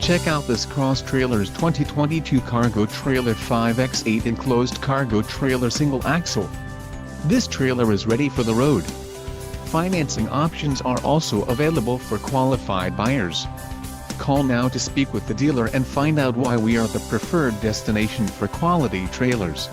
Check out this Cross Trailers 2022 Cargo Trailer 5x8 enclosed cargo trailer single axle. This trailer is ready for the road. Financing options are also available for qualified buyers. Call now to speak with the dealer and find out why we are the preferred destination for quality trailers.